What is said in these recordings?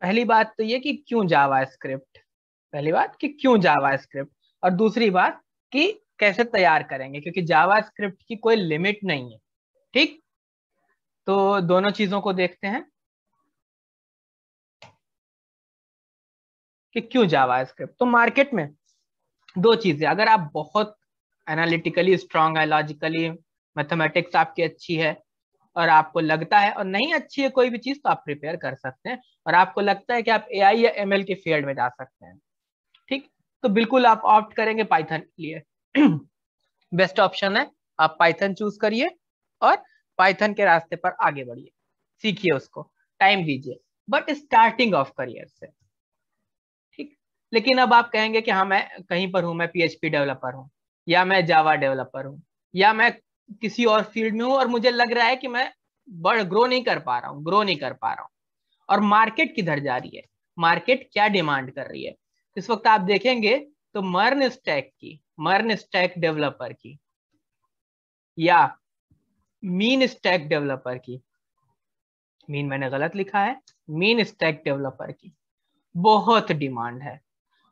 पहली बात तो ये कि क्यों जावास्क्रिप्ट, पहली बात कि क्यों जावास्क्रिप्ट, और दूसरी बात कि कैसे तैयार करेंगे, क्योंकि जावास्क्रिप्ट की कोई लिमिट नहीं है। ठीक, तो दोनों चीजों को देखते हैं कि क्यों जावास्क्रिप्ट। तो मार्केट में दो चीजें, अगर आप बहुत एनालिटिकली स्ट्रांग है, लॉजिकली मैथमेटिक्स आपकी अच्छी है, और आपको लगता है, और नहीं अच्छी है कोई भी चीज, तो आप प्रिपेयर कर सकते हैं, और आपको लगता है कि आप एआई या एमएल के फील्ड में जा सकते हैं, ठीक, तो बिल्कुल आप ऑप्ट करेंगे पाइथन के लिए। बेस्ट ऑप्शन है, आप पाइथन चूज करिए और पाइथन के रास्ते पर आगे बढ़िए, सीखिए उसको, टाइम दीजिए, बट स्टार्टिंग ऑफ करियर से। ठीक, लेकिन अब आप कहेंगे कि हाँ मैं कहीं पर हूँ, मैं पीएचपी डेवलपर हूँ, या मैं जावा डेवलपर हूँ, या मैं किसी और फील्ड में हूँ, और मुझे लग रहा है कि मैं ग्रो नहीं कर पा रहा हूँ, ग्रो नहीं कर पा रहा हूँ, और मार्केट किधर जा रही है, मार्केट क्या डिमांड कर रही है। इस वक्त आप देखेंगे तो मर्न स्टैक डेवलपर की, या मीन स्टैक डेवलपर की, मीन मैंने गलत लिखा है, मीन स्टैक डेवलपर की बहुत डिमांड है।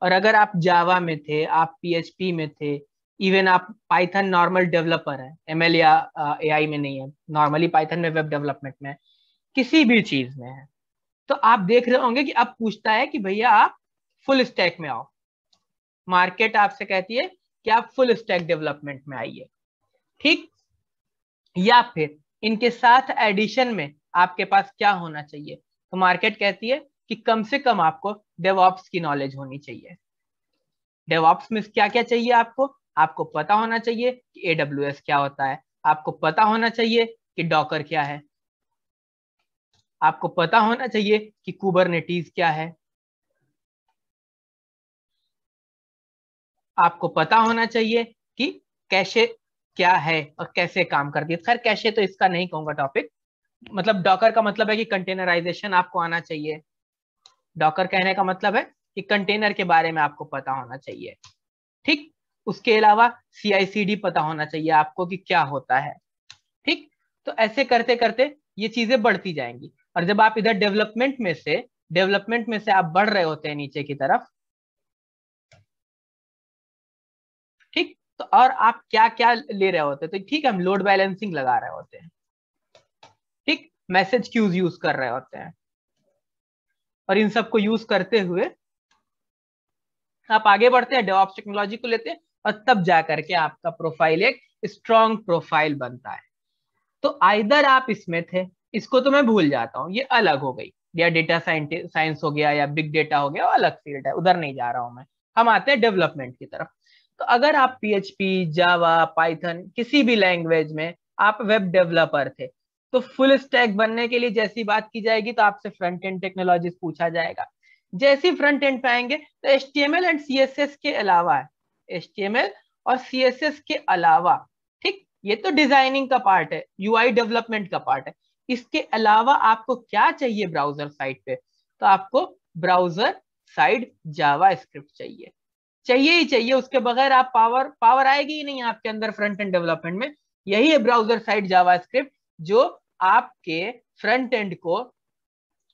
और अगर आप जावा में थे, आप पीएचपी में थे, इवन आप पाइथन नॉर्मल डेवलपर है, एमएल या एआई में नहीं है, नॉर्मली पाइथन में, वेब डेवलपमेंट में, किसी भी चीज में है, तो आप देख रहे होंगे कि अब पूछता है कि भैया आप फुल स्टैक में आओ, मार्केट आपसे कहती है कि आप फुल स्टैक डेवलपमेंट में आइए। ठीक, या फिर इनके साथ एडिशन में आपके पास क्या होना चाहिए, तो मार्केट कहती है कि कम से कम आपको डेवऑप्स की नॉलेज होनी चाहिए। डेवऑप्स में क्या क्या चाहिए आपको, आपको पता होना चाहिए कि एडब्ल्यूएस क्या होता है, आपको पता होना चाहिए कि डॉकर क्या है, आपको पता होना चाहिए कि कुबरनेटीज क्या है, आपको पता होना चाहिए कि कैशे क्या है और कैसे काम करती है। खैर कैशे तो इसका नहीं कहूंगा टॉपिक, मतलब डॉकर का मतलब है कि कंटेनराइजेशन आपको आना चाहिए, डॉकर कहने का मतलब है कि कंटेनर के बारे में आपको पता होना चाहिए। ठीक, उसके अलावा सीआईसीडी पता होना चाहिए आपको कि क्या होता है। ठीक, तो ऐसे करते करते ये चीजें बढ़ती जाएंगी, और जब आप इधर डेवलपमेंट में से आप बढ़ रहे होते हैं नीचे की तरफ, ठीक, तो और आप क्या क्या ले रहे होते हैं, तो ठीक है हम लोड बैलेंसिंग लगा रहे होते हैं, ठीक, मैसेज क्यूज यूज कर रहे होते हैं, और इन सबको यूज करते हुए आप आगे बढ़ते हैं, डेवऑप्स टेक्नोलॉजी को लेते हैं, और तब जा करके आपका प्रोफाइल एक स्ट्रॉन्ग प्रोफाइल बनता है। तो आइदर आप इसमें थे, इसको तो मैं भूल जाता हूँ, ये अलग हो गई, या डेटा साइंस हो गया, या बिग डेटा हो गया, वो अलग फील्ड है, उधर नहीं जा रहा हूं मैं, हम आते हैं डेवलपमेंट की तरफ। तो अगर आप पीएचपी, जावा, पाइथन, किसी भी लैंग्वेज में आप वेब डेवलपर थे, तो फुल स्टैक बनने के लिए जैसी बात की जाएगी तो आपसे फ्रंट एंड टेक्नोलॉजीज पूछा जाएगा। जैसे फ्रंट एंड पे आएंगे तो एचटीएमएल एंड सीएसएस के अलावा, एचटीएमएल और सीएसएस के अलावा, ठीक, ये तो डिजाइनिंग का पार्ट है, यूआई डेवलपमेंट का पार्ट है, इसके अलावा आपको क्या चाहिए ब्राउजर साइड पे, तो आपको ब्राउजर साइड जावा स्क्रिप्ट चाहिए, चाहिए ही चाहिए, उसके बगैर आप पावर पावर आएगी ही नहीं आपके अंदर फ्रंट एंड डेवलपमेंट में। यही है ब्राउजर साइड जावा स्क्रिप्ट, जो आपके फ्रंट एंड को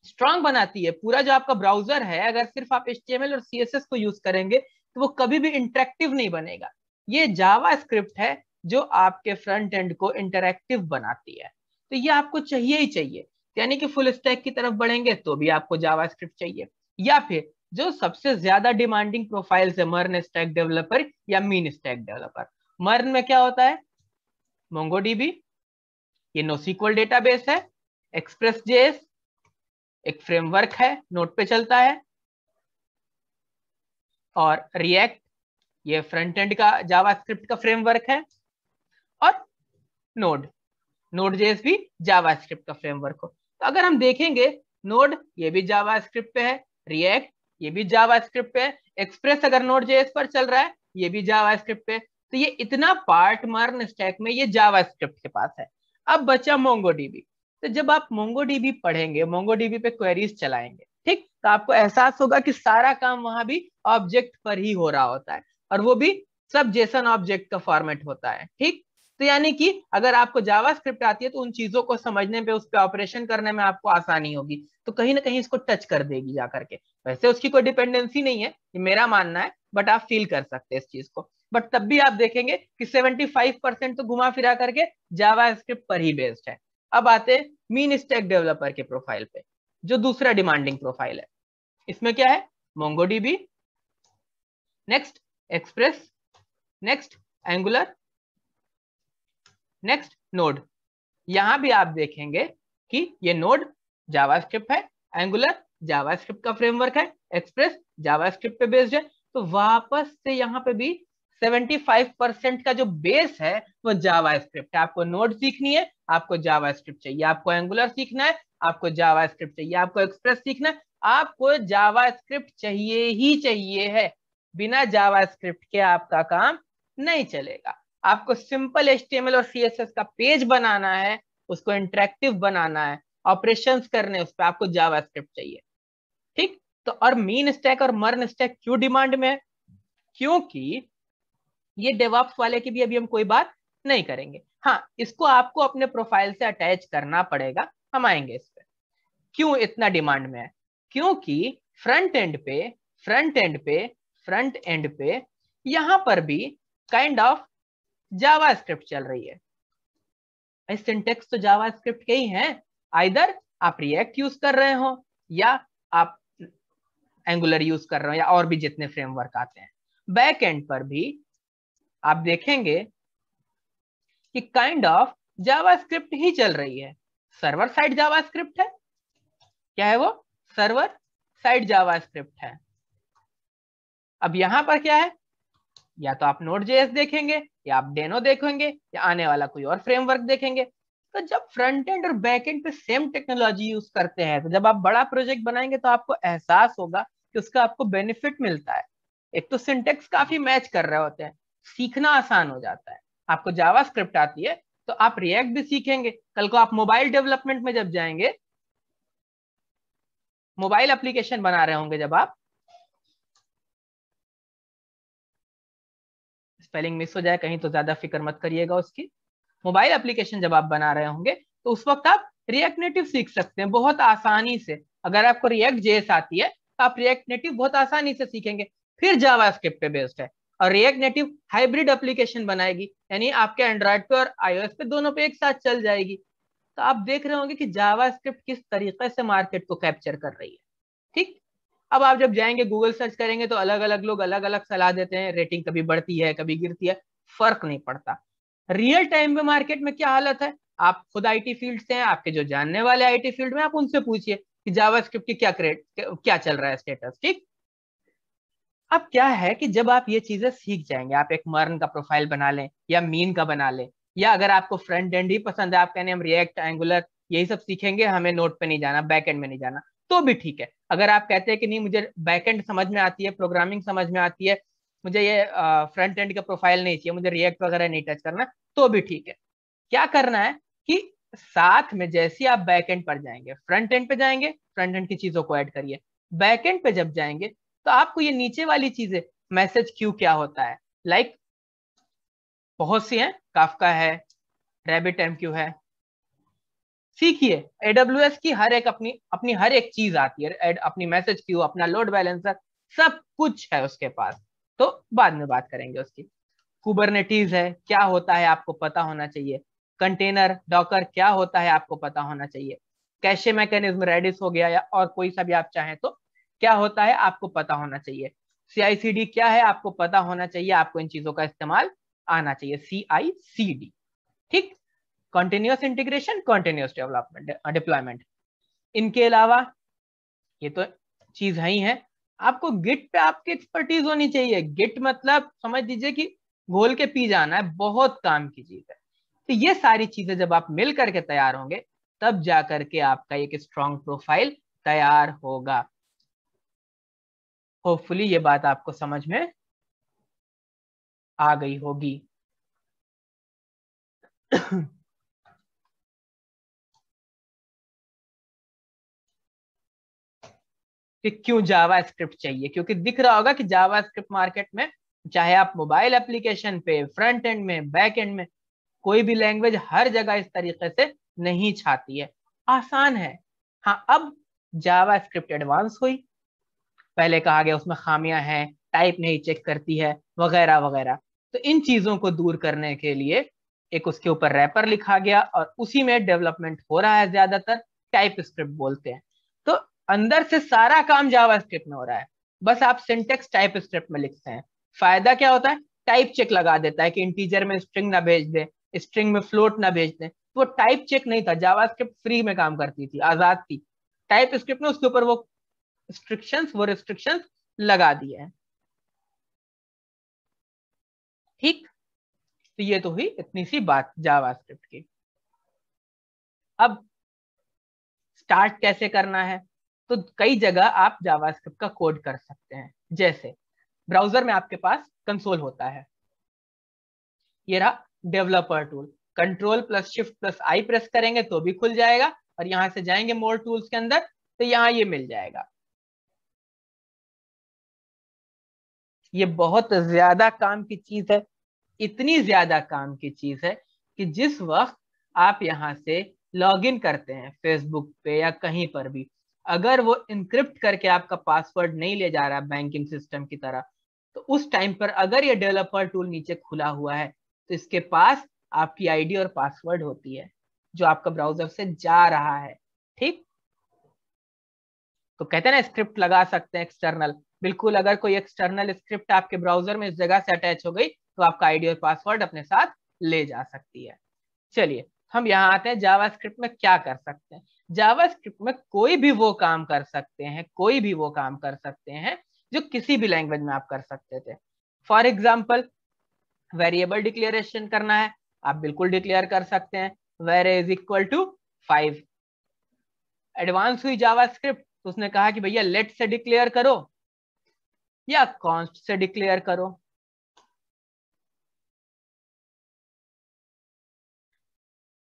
स्ट्रांग बनाती है। पूरा जो आपका ब्राउजर है, अगर सिर्फ आप एचटीएमएल और सीएसएस को यूज करेंगे तो वो कभी भी इंटरेक्टिव नहीं बनेगा। ये जावा स्क्रिप्ट है जो आपके फ्रंट एंड को इंटरेक्टिव बनाती है, तो ये आपको चाहिए ही चाहिए। यानी कि फुल स्टैक की तरफ बढ़ेंगे तो भी आपको जावा स्क्रिप्ट चाहिए, या फिर जो सबसे ज्यादा डिमांडिंग प्रोफाइल है, मर्न स्टैक डेवलपर या मीन स्टैक डेवलपर। मर्न में क्या होता है, मोंगोडीबी, ये नोस्क्यूएल डेटाबेस है, एक्सप्रेस जेएस एक फ्रेमवर्क है, नोड पे चलता है, और रिएक्ट ये फ्रंट एंड का जावास्क्रिप्ट का फ्रेमवर्क है, और नोड नोड जेएस भी जावास्क्रिप्ट का फ्रेमवर्क हो। तो अगर हम देखेंगे, नोड ये भी जावास्क्रिप्ट पे है, रिएक्ट ये भी जावास्क्रिप्ट पे है, एक्सप्रेस अगर नोड जेएस पर चल रहा है ये भी जावास्क्रिप्ट पे, तो ये इतना पार्ट मर्न स्टैक में ये जावास्क्रिप्ट के पास है। अब बचा मोंगोडीबी, तो जब आप मोंगोडीबी पढ़ेंगे, मोंगोडीबी पे क्वेरीज चलाएंगे, ठीक, तो आपको एहसास होगा कि सारा काम वहां भी ऑब्जेक्ट पर ही हो रहा होता है, और वो भी सब जेसन ऑब्जेक्ट का फॉर्मेट होता है। ठीक, तो यानी कि अगर आपको जावास्क्रिप्ट आती है तो उन चीजों को समझने पे, उस पर ऑपरेशन करने में आपको आसानी होगी, तो कहीं ना कहीं इसको टच कर देगी जा करके। वैसे उसकी कोई डिपेंडेंसी नहीं है, ये मेरा मानना है, बट आप फील कर सकते हैं इस चीज को। बट तब भी आप देखेंगे कि 75% तो घुमा फिरा करके जावास्क्रिप्ट पर ही बेस्ड है। अब आते हैं मीन स्टैक डेवलपर के प्रोफाइल पे, जो दूसरा डिमांडिंग प्रोफाइल है। इसमें क्या है? MongoDB, next express, next angular, next node. यहां भी आप देखेंगे कि ये नोड जावास्क्रिप्ट है, एंगुलर जावास्क्रिप्ट का फ्रेमवर्क है, एक्सप्रेस जावास्क्रिप्ट पे बेस्ड है। तो वापस से यहाँ पे भी 75% का जो बेस है वो जावास्क्रिप्ट है। आपको नोड सीखनी है, आपको जावास्क्रिप्ट चाहिए, आपको एंगुलर सीखना है, आपको जावास्क्रिप्ट चाहिए, आपको एक्सप्रेस सीखना है, आपको जावास्क्रिप्ट चाहिए ही चाहिए है। बिना जावास्क्रिप्ट के आपका काम नहीं चलेगा। आपको सिंपल HTML और CSS का पेज बनाना है, उसको इंटरेक्टिव बनाना है, ऑपरेशंस करने उस पर, आपको जावास्क्रिप्ट चाहिए। ठीक, तो और मीन स्टैक और मर्न स्टैक क्यों डिमांड में है? क्योंकि ये डेवऑप्स वाले की भी अभी हम कोई बात नहीं करेंगे। हाँ, इसको आपको अपने प्रोफाइल से अटैच करना पड़ेगा, हम आएंगे इस पे। क्यों इतना डिमांड में है? क्योंकि फ्रंट एंड पे फ्रंट एंड पे फ्रंट एंड पे यहां पर भी काइंड ऑफ जावास्क्रिप्ट चल रही है। सिंटेक्स तो जावास्क्रिप्ट के ही हैं। आइदर आप रिएक्ट यूज कर रहे हो, या आप एंगुलर यूज कर रहे हो, या और भी जितने फ्रेमवर्क आते हैं। बैक एंड पर भी आप देखेंगे कि काइंड ऑफ जावास्क्रिप्ट ही चल रही है। सर्वर साइड जावास्क्रिप्ट है। क्या है वो? सर्वर साइड जावास्क्रिप्ट है। अब यहां पर क्या है? या तो आप Node.js देखेंगे, या आप डेनो देखेंगे, या आने वाला कोई और फ्रेमवर्क देखेंगे। तो जब फ्रंट एंड और बैक एंड पे सेम टेक्नोलॉजी यूज करते हैं, तो जब आप बड़ा प्रोजेक्ट बनाएंगे तो आपको एहसास होगा कि उसका आपको बेनिफिट मिलता है। एक तो सिंटेक्स काफी मैच कर रहे होते हैं, सीखना आसान हो जाता है। आपको जावास्क्रिप्ट आती है तो आप रिएक्ट भी सीखेंगे। कल को आप मोबाइल डेवलपमेंट में जब जाएंगे, मोबाइल एप्लीकेशन बना रहे होंगे जब आप, स्पेलिंग मिस हो जाए कहीं तो ज्यादा फिक्र मत करिएगा उसकी। मोबाइल एप्लीकेशन जब आप बना रहे होंगे तो उस वक्त आप रिएक्ट नेटिव सीख सकते हैं बहुत आसानी से। अगर आपको रिएक्ट जेएस आती है तो आप रिएक्ट नेटिव बहुत आसानी से सीखेंगे। फिर जावास्क्रिप्ट पे बेस्ड है, और रिएक्ट नेटिव हाइब्रिड एप्लीकेशन बनाएगी, यानी आपके एंड्रॉइड पे और iOS पे दोनों पे एक साथ चल जाएगी। तो आप देख रहे होंगे कि जावास्क्रिप्ट किस तरीके से मार्केट को कैप्चर कर रही है। ठीक, अब आप जब जाएंगे गूगल सर्च करेंगे तो अलग अलग लोग अलग अलग सलाह देते हैं, रेटिंग कभी बढ़ती है कभी गिरती है, फर्क नहीं पड़ता। रियल टाइम में मार्केट में क्या हालत है, आप खुद आईटी फील्ड से हैं, आपके जो जानने वाले आईटी फील्ड में, आप उनसे पूछिए कि जावास्क्रिप्ट की क्या चल रहा है स्टेटस। ठीक, अब क्या है कि जब आप ये चीजें सीख जाएंगे, आप एक मर्न का प्रोफाइल बना लें या मीन का बना लें, या अगर आपको फ्रंट एंड ही पसंद है, आप कहने हम रिएक्ट एंगुलर यही सब सीखेंगे, हमें नोट पे नहीं जाना, बैक एंड में नहीं जाना, तो भी ठीक है। अगर आप कहते हैं कि नहीं मुझे बैक एंड समझ में आती है, प्रोग्रामिंग समझ में आती है, मुझे ये फ्रंट एंड का प्रोफाइल नहीं चाहिए, मुझे रिएक्ट वगैरह नहीं टच करना, तो भी ठीक है। क्या करना है कि साथ में जैसे ही आप बैक एंड पर जाएंगे, फ्रंट एंड पे जाएंगे, फ्रंट एंड की चीजों को ऐड करिए। बैक एंड पे जब जाएंगे तो आपको ये नीचे वाली चीजें, मैसेज क्यू क्या होता है, लाइक बहुत सी हैं, काफका है, रैबिट MQ है, सीखिए। AWS की हर एक अपनी अपनी हर एक चीज आती है, अपनी मैसेज क्यू, अपना लोड बैलेंसर, सब कुछ है उसके पास। तो बाद में बात करेंगे उसकी। कुबरनेटीज है, क्या होता है आपको पता होना चाहिए। कंटेनर डॉकर क्या होता है आपको पता होना चाहिए। कैशे मैकेनिज्म रेडिस हो गया, या और कोई सा भी आप चाहें तो, क्या होता है आपको पता होना चाहिए। CI/CD क्या है आपको पता होना चाहिए, आपको इन चीजों का इस्तेमाल आना चाहिए, CI/CD। ठीक, continuous integration, continuous development, deployment. इनके अलावा ये तो चीज है ही है, आपको गिट पे आपकी एक्सपर्टीज होनी चाहिए। गिट मतलब समझ लीजिए कि घोल के पी जाना है, बहुत काम की चीज है। तो ये सारी चीजें जब आप मिल करके तैयार होंगे, तब जा करके आपका एक स्ट्रॉन्ग प्रोफाइल तैयार होगा। होपफुली ये बात आपको समझ में आ गई होगी। कि क्यों जावा स्क्रिप्ट चाहिए, क्योंकि दिख रहा होगा कि जावा स्क्रिप्ट मार्केट में, चाहे आप मोबाइल एप्लीकेशन पे, फ्रंट एंड में, बैक एंड में, कोई भी लैंग्वेज हर जगह इस तरीके से नहीं छाती है, आसान है। हाँ, अब जावास्क्रिप्ट एडवांस हुई, पहले कहा गया उसमें खामियां हैं, टाइप नहीं चेक करती है वगैरह वगैरह। तो इन चीजों को दूर करने के लिए एक उसके ऊपर रैपर लिखा गया और उसी में डेवलपमेंट हो रहा है, ज्यादातर टाइप स्क्रिप्ट बोलते हैं। तो अंदर से सारा काम जावास्क्रिप्ट में हो रहा है, बस आप सिंटेक्स टाइप स्क्रिप्ट में लिखते हैं। फायदा क्या होता है, टाइप चेक लगा देता है कि इंटीजर में स्ट्रिंग ना भेज दे, स्ट्रिंग में फ्लोट ना भेज दे। तो वो टाइप चेक नहीं था, जावास्क्रिप्ट फ्री में काम करती थी, आजाद थी। टाइप स्क्रिप्ट में उसके ऊपर वो रिस्ट्रिक्शंस लगा दिए हैं। ठीक, तो ये तो हुई इतनी सी बात जावास्क्रिप्ट की। अब स्टार्ट कैसे करना है, तो कई जगह आप जावास्क्रिप्ट का कोड कर सकते हैं। जैसे ब्राउजर में आपके पास कंसोल होता है, ये रहा developer tool, control plus shift plus आई प्रेस करेंगे तो भी खुल जाएगा, और यहां से जाएंगे मोर टूल्स के अंदर तो यहां ये मिल जाएगा। ये बहुत ज्यादा काम की चीज है, इतनी ज्यादा काम की चीज है कि जिस वक्त आप यहां से लॉग इन करते हैं फेसबुक पे या कहीं पर भी, अगर वो इनक्रिप्ट करके आपका पासवर्ड नहीं ले जा रहा बैंकिंग सिस्टम की तरह, तो उस टाइम पर अगर ये डेवलपर टूल नीचे खुला हुआ है तो इसके पास आपकी आईडी और पासवर्ड होती है जो आपका ब्राउजर से जा रहा है। ठीक, तो कहते हैं ना स्क्रिप्ट लगा सकते हैं एक्सटर्नल, बिल्कुल अगर कोई एक्सटर्नल स्क्रिप्ट आपके ब्राउजर में इस जगह से अटैच हो गई तो आपका आईडी और पासवर्ड अपने साथ ले जा सकती है। चलिए हम यहाँ आते हैं जावास्क्रिप्ट में क्या कर सकते हैं। जावास्क्रिप्ट में कोई भी वो काम कर सकते हैं, कोई भी वो काम कर सकते हैं जो किसी भी लैंग्वेज में आप कर सकते थे। फॉर एग्जाम्पल वेरिएबल डिक्लेरेशन करना है, आप बिल्कुल डिक्लेयर कर सकते हैं, var is equal to 5। Advance हुई जावास्क्रिप्ट तो उसने कहा कि भैया लेट से डिक्लेयर करो या कॉन्स्ट से डिक्लेयर करो।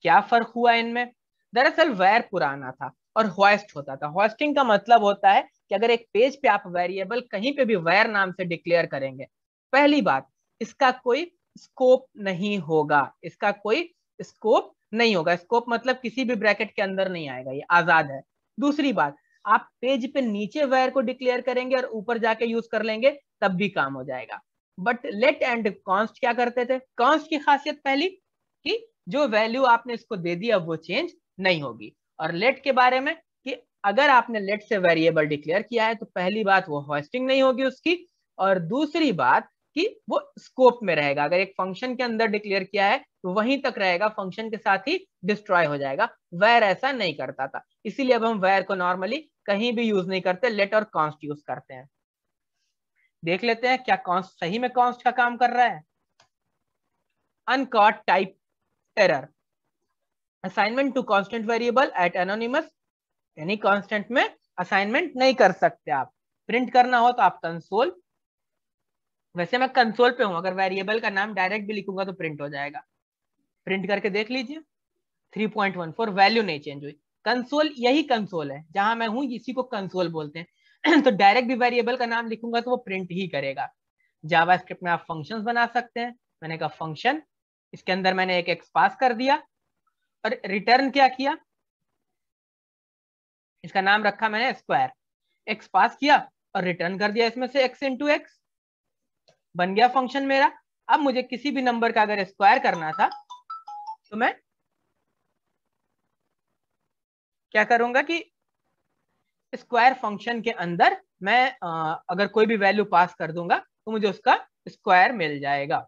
क्या फर्क हुआ इनमें, दरअसल वैर पुराना था और होस्ट होता था। होस्टिंग का मतलब होता है कि अगर एक पेज पे आप वेरिएबल कहीं पे भी वैर नाम से डिक्लेयर करेंगे, पहली बात इसका कोई स्कोप नहीं होगा, इसका कोई स्कोप नहीं होगा। स्कोप मतलब किसी भी ब्रैकेट के अंदर नहीं आएगा, ये आजाद है। दूसरी बात, आप पेज पे नीचे वैर को डिक्लेयर करेंगे और ऊपर जाके यूज कर लेंगे तब भी काम हो जाएगा। बट लेट एंड कॉन्स्ट क्या करते थे, कॉन्स्ट की खासियत पहली कि जो वैल्यू आपने इसको दे दी अब वो चेंज नहीं होगी। और लेट के बारे में कि अगर आपने लेट से वेरिएबल डिक्लेयर किया है तो पहली बात वो होस्टिंग नहीं होगी उसकी, और दूसरी बात कि वो स्कोप में रहेगा। अगर एक फंक्शन के अंदर डिक्लेयर किया है तो वहीं तक रहेगा, फंक्शन के साथ ही डिस्ट्रॉय हो जाएगा। वैर ऐसा नहीं करता था, इसीलिए अब हम वैर को नॉर्मली कहीं भी यूज नहीं करते, लेट और कॉन्स्ट यूज करते हैं। देख लेते हैं क्या कॉन्स्ट सही में कॉन्स्ट का काम कर रहा है। Uncaught type error, assignment to constant variable at anonymous, यानी कांस्टेंट में असाइनमेंट नहीं कर सकते आप। प्रिंट करना हो तो आप कंसोल, वैसे मैं कंसोल पे हूं, अगर वेरिएबल का नाम डायरेक्ट भी लिखूंगा तो प्रिंट हो जाएगा। प्रिंट करके देख लीजिए 3.14 वैल्यू नहीं चेंज हुई। कंसोल यही कंसोल है जहां मैं हूं, इसी को कंसोल बोलते हैं तो डायरेक्ट भी वेरिएबल का नाम लिखूंगा तो वो प्रिंट ही करेगा। जावास्क्रिप्ट में आप फंक्शंस बना सकते हैं, मैंने कहा फंक्शन, इसके अंदर मैंने एक एक्स पास कर दिया और रिटर्न क्या किया, इसका नाम रखा मैंने स्क्वायर, एक्स पास किया और रिटर्न कर दिया इसमें से एक्स इंटू एक्स, बन गया फंक्शन मेरा। अब मुझे किसी भी नंबर का अगर स्क्वायर करना था तो मैं क्या करूंगा कि स्क्वायर फंक्शन के अंदर मैं अगर कोई भी वैल्यू पास कर दूंगा तो मुझे उसका स्क्वायर मिल जाएगा।